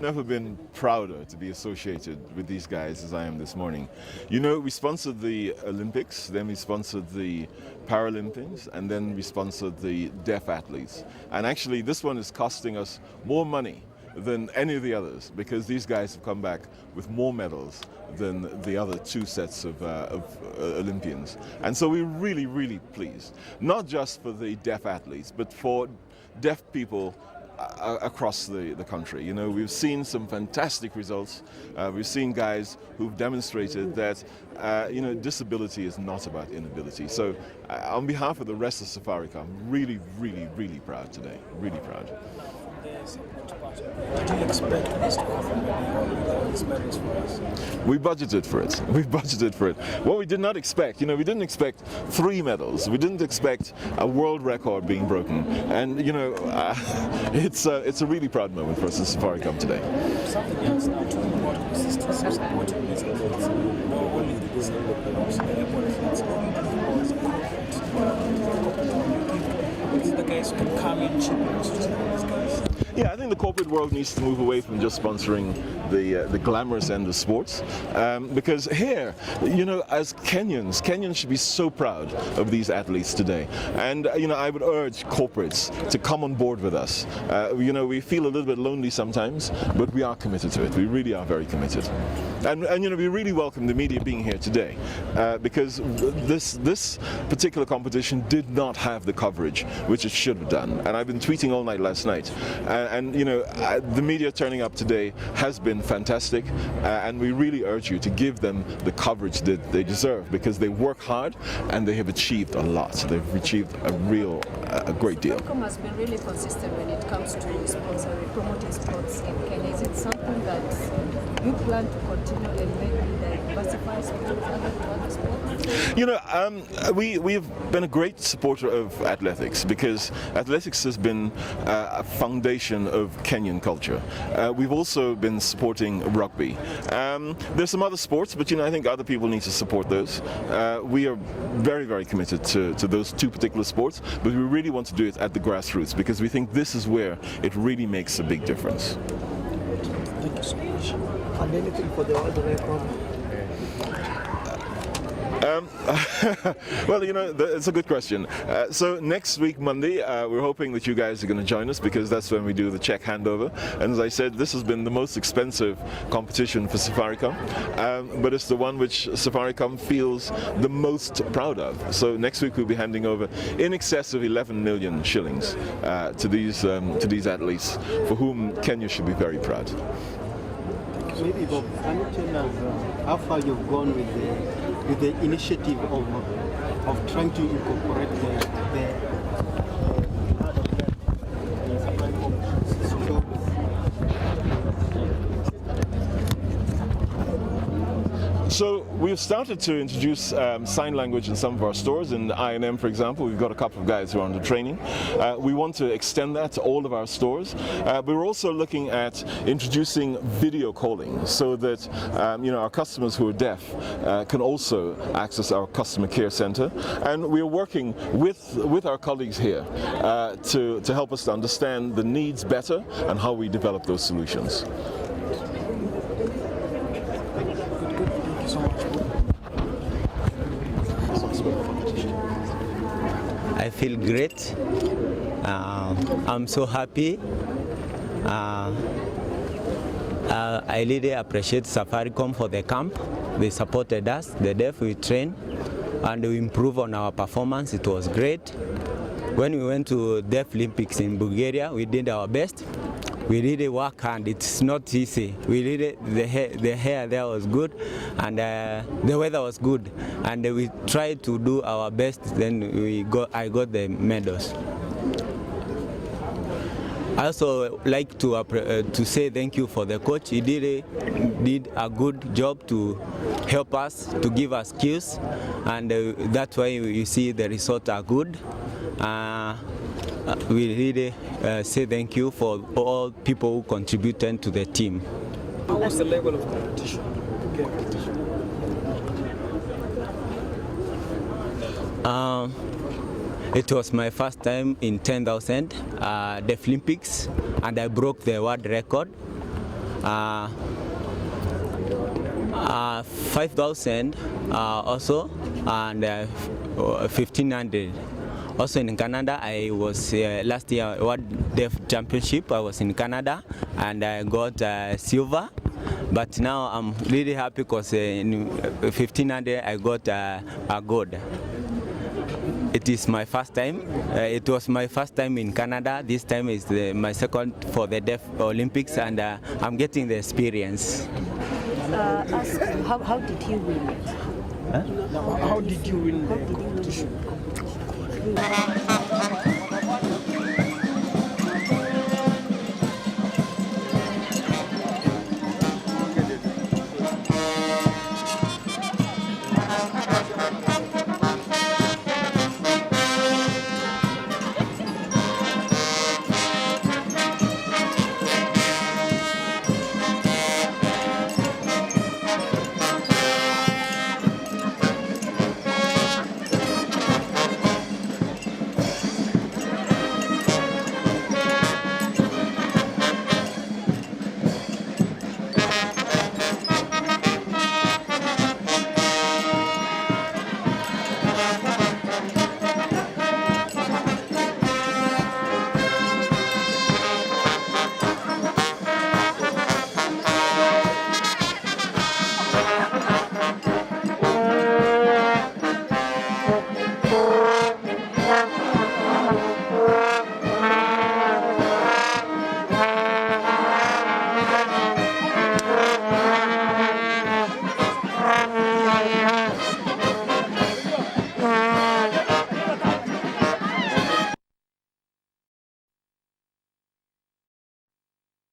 Never been prouder to be associated with these guys as I am this morning. You know, we sponsored the Olympics, then we sponsored the Paralympics, and then we sponsored the deaf athletes. And actually this one is costing us more money than any of the others, because these guys have come back with more medals than the other two sets of Olympians. And so we're really, really pleased, not just for the deaf athletes, but for deaf people across the country. You know, we've seen some fantastic results. We've seen guys who've demonstrated that you know, disability is not about inability. So on behalf of the rest of Safaricom, really, really, really proud today. Really proud. Did you expect this to happen with these medals for us? We budgeted for it. We budgeted for it. What we did not expect, you know, we didn't expect 3 medals. We didn't expect a world record being broken. And you know, it's a really proud moment for us in Safaricom today. Something else now to important is to support these athletes. Not only the disabled, but also the able athletes. Is it the guys who can come in cheap and these guys? Yeah, I think the corporate world needs to move away from just sponsoring the glamorous end of sports, because here, you know, as Kenyans should be so proud of these athletes today. And you know, I would urge corporates to come on board with us. You know, we feel a little bit lonely sometimes, but we are committed to it. We really are very committed. And you know, we really welcome the media being here today, because this particular competition did not have the coverage which it should have done. And I've been tweeting all night last night. And you know, the media turning up today has been fantastic, and we really urge you to give them the coverage that they deserve, because they work hard and they have achieved a lot. They've achieved a great deal. Safaricom has been really consistent when it comes to sponsoring, promoting sports in Kenya. Is it something that you plan to continue and maybe diversify sports to other sports? You know, we've been a great supporter of athletics, because athletics has been a foundation of Kenyan culture. We've also been supporting rugby. There's some other sports, but you know, I think other people need to support those. We are very, very committed to those 2 particular sports, but we really want to do it at the grassroots, because we think this is where it really makes a big difference. Thank you so much. And anything for the other record? Well, you know, it's a good question. So next week, Monday, we're hoping that you guys are going to join us, because that's when we do the check handover. And as I said, this has been the most expensive competition for Safaricom, but it's the one which Safaricom feels the most proud of. So next week we'll be handing over in excess of 11 million shillings to these athletes, for whom Kenya should be very proud. Maybe, Bob, can you tell us how far you've gone with the initiative of trying to incorporate the So we've started to introduce sign language in some of our stores. In I&M, for example, we've got a couple of guys who are under training. We want to extend that to all of our stores. But we're also looking at introducing video calling, so that you know, our customers who are deaf can also access our customer care center. And we're working with our colleagues here to help us to understand the needs better and how we develop those solutions. I feel great. I'm so happy. I really appreciate Safaricom for the camp. They supported us, the deaf, we train, and we improve on our performance. It was great. When we went to Deaflympics in Bulgaria, we did our best. We really work hard. It's not easy. We really, the hair there was good, and the weather was good, and we tried to do our best. Then I got the medals. I also like to say thank you for the coach. He did a good job to help us, to give us cues, and that's why you see the results are good. We really say thank you for all people who contributed to the team. How was the level of competition? It was my first time in 10,000 Deaflympics, and I broke the world record. 5,000 also, and 1,500. Also in Canada, I was last year World Deaf Championship. I was in Canada and I got silver. But now I'm really happy because in 1,500 I got a gold. It is my first time. It was my first time in Canada. This time is my second for the Deaf Olympics, and I'm getting the experience. Ask how did he win? How did you win the competition?